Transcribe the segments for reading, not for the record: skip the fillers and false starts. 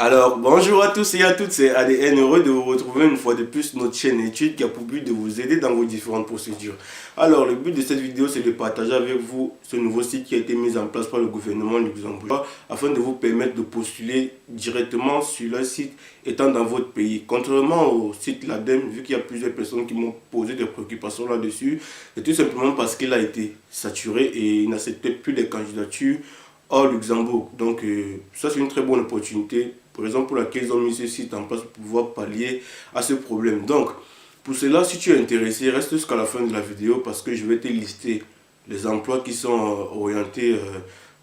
Alors, bonjour à tous et à toutes, c'est ADN, heureux de vous retrouver une fois de plus sur notre chaîne études qui a pour but de vous aider dans vos différentes procédures. Alors, le but de cette vidéo, c'est de partager avec vous ce nouveau site qui a été mis en place par le gouvernement luxembourgeois afin de vous permettre de postuler directement sur le site étant dans votre pays. Contrairement au site l'ADEME, vu qu'il y a plusieurs personnes qui m'ont posé des préoccupations là-dessus, c'est tout simplement parce qu'il a été saturé et il n'acceptait plus les candidatures hors Luxembourg. Donc, ça, c'est une très bonne opportunité, par exemple, pour laquelle ils ont mis ce site en place pour pouvoir pallier à ce problème. Donc, pour cela, si tu es intéressé, reste jusqu'à la fin de la vidéo parce que je vais te lister les emplois qui sont orientés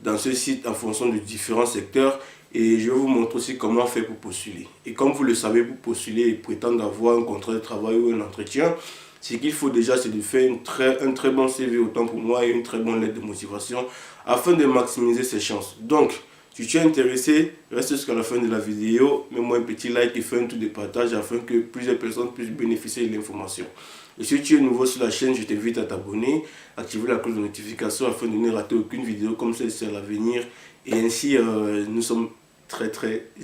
dans ce site en fonction de différents secteurs et je vais vous montrer aussi comment faire pour postuler. Et comme vous le savez, pour postuler et prétendre avoir un contrat de travail ou un entretien, ce qu'il faut déjà, c'est de faire un très bon CV, autant pour moi, et une très bonne lettre de motivation afin de maximiser ses chances. Donc, si tu es intéressé, reste jusqu'à la fin de la vidéo, mets-moi un petit like et fais un tour de partage afin que plusieurs personnes puissent bénéficier de l'information. Et si tu es nouveau sur la chaîne, je t'invite à t'abonner, activer la cloche de notification afin de ne rater aucune vidéo comme celle-ci à l'avenir. Et ainsi, nous sommes très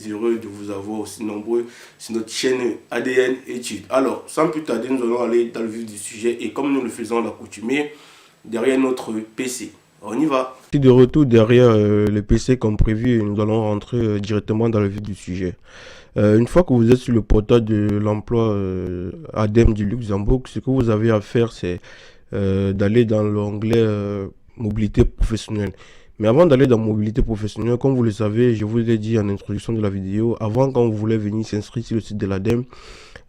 heureux de vous avoir aussi nombreux sur notre chaîne ADN Études. Alors, sans plus tarder, nous allons aller dans le vif du sujet et comme nous le faisons à l'accoutumée, derrière notre PC. On y va. De retour derrière le PC comme prévu, nous allons rentrer directement dans le vif du sujet. Une fois que vous êtes sur le portail de l'emploi ADEME du Luxembourg, ce que vous avez à faire, c'est d'aller dans l'onglet mobilité professionnelle. Mais avant d'aller dans mobilité professionnelle, comme vous le savez, je vous l'ai dit en introduction de la vidéo, avant quand vous voulez venir s'inscrire sur le site de l'ADEME,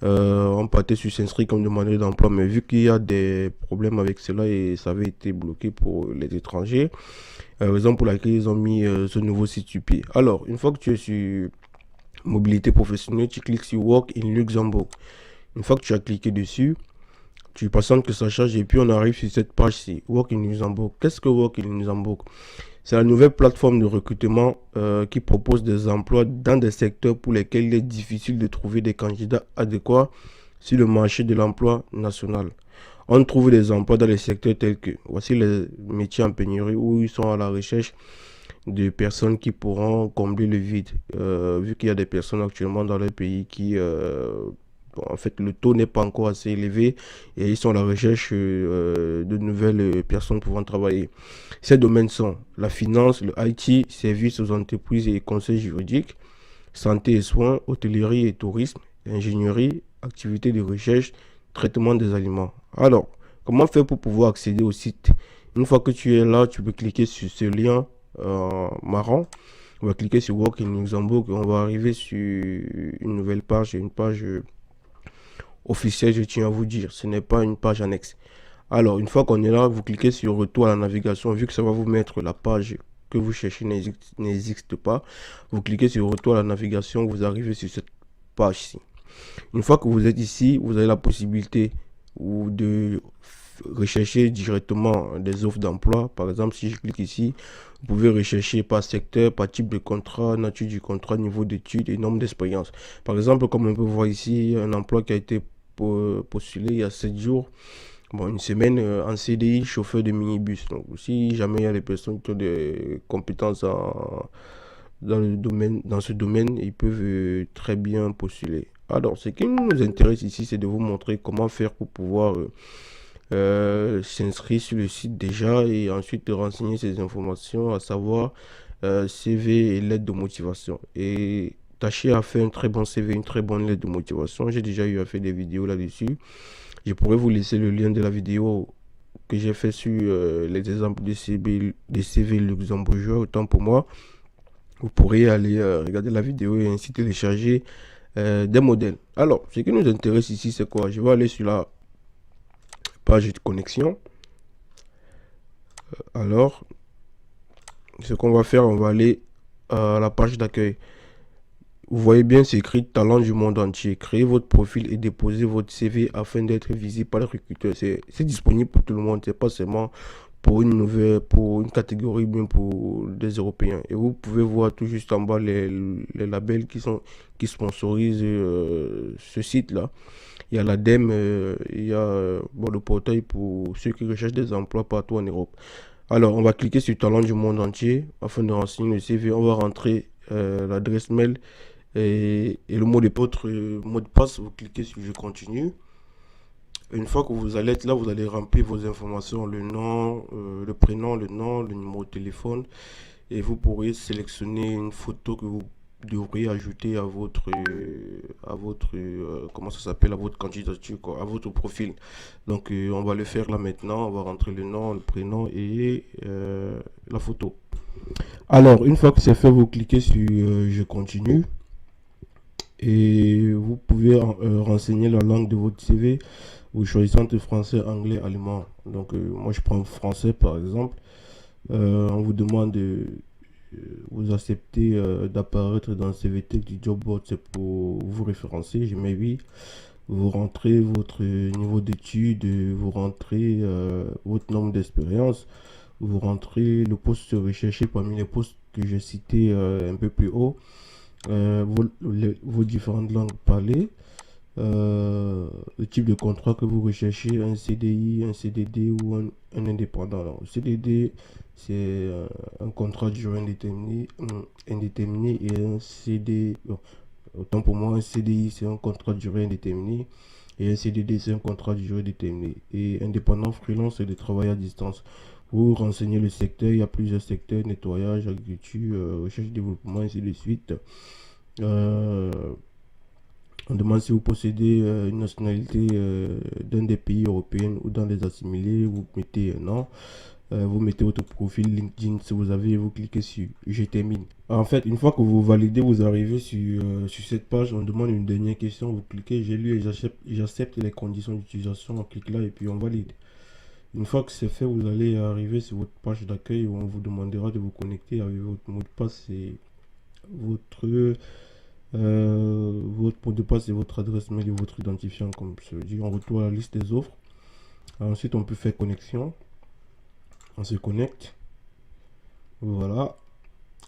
on partait sur s'inscrire comme demandeur d'emploi, mais vu qu'il y a des problèmes avec cela et ça avait été bloqué pour les étrangers, raison pour laquelle ils ont mis ce nouveau site sur pied. Alors, une fois que tu es sur mobilité professionnelle, tu cliques sur Work in Luxembourg. Une fois que tu as cliqué dessus, tu patientes que ça charge et puis on arrive sur cette page-ci, Work in Luxembourg. Qu'est-ce que Work in Luxembourg? C'est la nouvelle plateforme de recrutement qui propose des emplois dans des secteurs pour lesquels il est difficile de trouver des candidats adéquats sur le marché de l'emploi national. On trouve des emplois dans les secteurs tels que, voici les métiers en pénurie où ils sont à la recherche de personnes qui pourront combler le vide. Vu qu'il y a des personnes actuellement dans le pays qui, bon, en fait, le taux n'est pas encore assez élevé et ils sont à la recherche de nouvelles personnes pouvant travailler. Ces domaines sont la finance, le IT, services aux entreprises et conseils juridiques, santé et soins, hôtellerie et tourisme, ingénierie, activités de recherche, traitement des aliments. Alors, comment faire pour pouvoir accéder au site? Une fois que tu es là, tu peux cliquer sur ce lien marron. On va cliquer sur Work in Luxembourg et on va arriver sur une nouvelle page, une page officielle, je tiens à vous dire. Ce n'est pas une page annexe. Alors, une fois qu'on est là, vous cliquez sur Retour à la navigation. Vu que ça va vous mettre la page que vous cherchez n'existe pas, vous cliquez sur Retour à la navigation, vous arrivez sur cette page-ci. Une fois que vous êtes ici, vous avez la possibilité de rechercher directement des offres d'emploi. Par exemple, si je clique ici, vous pouvez rechercher par secteur, par type de contrat, nature du contrat, niveau d'études et nombre d'expérience. Par exemple, comme on peut voir ici, un emploi qui a été postulé il y a 7 jours, bon, une semaine en CDI, chauffeur de minibus. Donc, si jamais il y a des personnes qui ont des compétences dans ce domaine, ils peuvent très bien postuler. Alors, ce qui nous intéresse ici, c'est de vous montrer comment faire pour pouvoir s'inscrire sur le site déjà et ensuite renseigner ces informations, à savoir CV et lettre de motivation. Et tâchez à faire un très bon CV, une très bonne lettre de motivation. J'ai déjà eu à faire des vidéos là-dessus. Je pourrais vous laisser le lien de la vidéo que j'ai fait sur les exemples de CV luxembourgeois, autant pour moi. Vous pourrez aller regarder la vidéo et ainsi télécharger des modèles. Alors, ce qui nous intéresse ici, c'est quoi? Je vais aller sur la page de connexion. Alors, ce qu'on va faire, on va aller à la page d'accueil. Vous voyez bien, c'est écrit talent du monde entier. Créez votre profil et déposez votre CV afin d'être visible par les recruteurs. C'est disponible pour tout le monde. C'est pas seulement pour pour une catégorie, bien pour des Européens. Et vous pouvez voir tout juste en bas les labels qui sponsorisent ce site-là. Il y a l'ADEME, il y a bon, le portail pour ceux qui recherchent des emplois partout en Europe. Alors, on va cliquer sur talent du monde entier afin de renseigner le CV. On va rentrer l'adresse mail et le votre mot de passe, vous cliquez sur je continue. Une fois que vous allez être là, vous allez remplir vos informations, le nom, le prénom, le nom, le numéro de téléphone, et vous pourrez sélectionner une photo que vous devriez ajouter à votre comment ça s'appelle, à votre candidature, quoi, à votre profil. Donc on va le faire là maintenant. On va rentrer le nom, le prénom et la photo. Alors une fois que c'est fait, vous cliquez sur je continue et vous pouvez renseigner la langue de votre CV. Vous choisissez entre français, anglais, allemand. Donc moi je prends français par exemple. On vous demande de vous acceptez d'apparaître dans le CVT du job board, c'est pour vous référencer. Je mets oui. Vous rentrez votre niveau d'études, vous rentrez votre nombre d'expérience, vous rentrez le poste recherché parmi les postes que j'ai cités un peu plus haut, vos différentes langues parlées, le type de contrat que vous recherchez, un CDI, un CDD ou un indépendant. Alors, le CDD, c'est un contrat de durée indéterminée et un CD, autant pour moi, un CDI, c'est un contrat de durée indéterminée et un CDD, c'est un contrat de durée déterminée. Et indépendant freelance, c'est de travail à distance. Vous renseignez le secteur, il y a plusieurs secteurs, nettoyage, agriculture, recherche, développement, ainsi de suite. Euh, on demande si vous possédez une nationalité d'un des pays européens ou dans les assimilés, vous mettez non. Vous mettez votre profil LinkedIn si vous avez, vous cliquez sur je termine. En fait, une fois que vous validez, vous arrivez sur cette page, on demande une dernière question, vous cliquez j'ai lu et j'accepte les conditions d'utilisation, on clique là et puis on valide. Une fois que c'est fait, vous allez arriver sur votre page d'accueil où on vous demandera de vous connecter avec votre mot de passe et votre votre mot de passe et votre adresse mail et votre identifiant, comme je dis. On retrouve la liste des offres. Ensuite, on peut faire connexion. On se connecte. Voilà.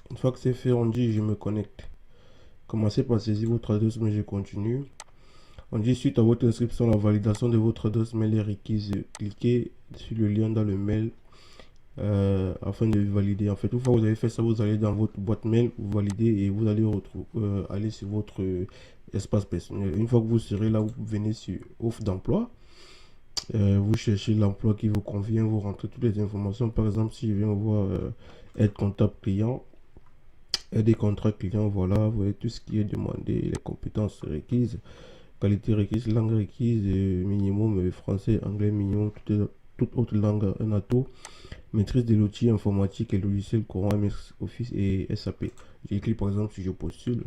Une fois que c'est fait, on dit je me connecte. Commencez par saisir votre adresse mail, je continue. On dit suite à votre inscription, la validation de votre adresse mail est requise. Cliquez sur le lien dans le mail afin de valider. En fait, une fois que vous avez fait ça, vous allez dans votre boîte mail, vous validez et vous allez aller sur votre espace personnel. Une fois que vous serez là, vous venez sur offre d'emploi. Vous cherchez l'emploi qui vous convient, vous rentrez toutes les informations. Par exemple, si je viens voir être comptable client, des contrats clients, voilà, vous voyez tout ce qui est demandé, les compétences requises, qualité requise, langue requise, minimum français, anglais minimum, toute autre langue, un atout, maîtrise de l'outil informatique et logiciel courant, MS Office et SAP. J'ai écrit par exemple si je postule.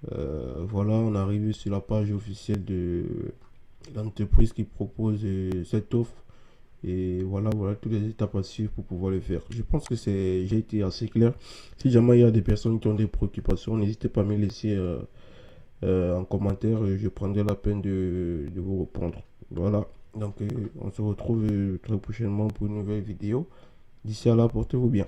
Voilà, on arrive sur la page officielle de l'entreprise qui propose cette offre. Et voilà, voilà toutes les étapes à suivre pour pouvoir le faire. Je pense que j'ai été assez clair. Si jamais il y a des personnes qui ont des préoccupations, n'hésitez pas à me laisser en commentaire. Je prendrai la peine de vous répondre. Voilà, donc on se retrouve très prochainement pour une nouvelle vidéo. D'ici à là, portez-vous bien.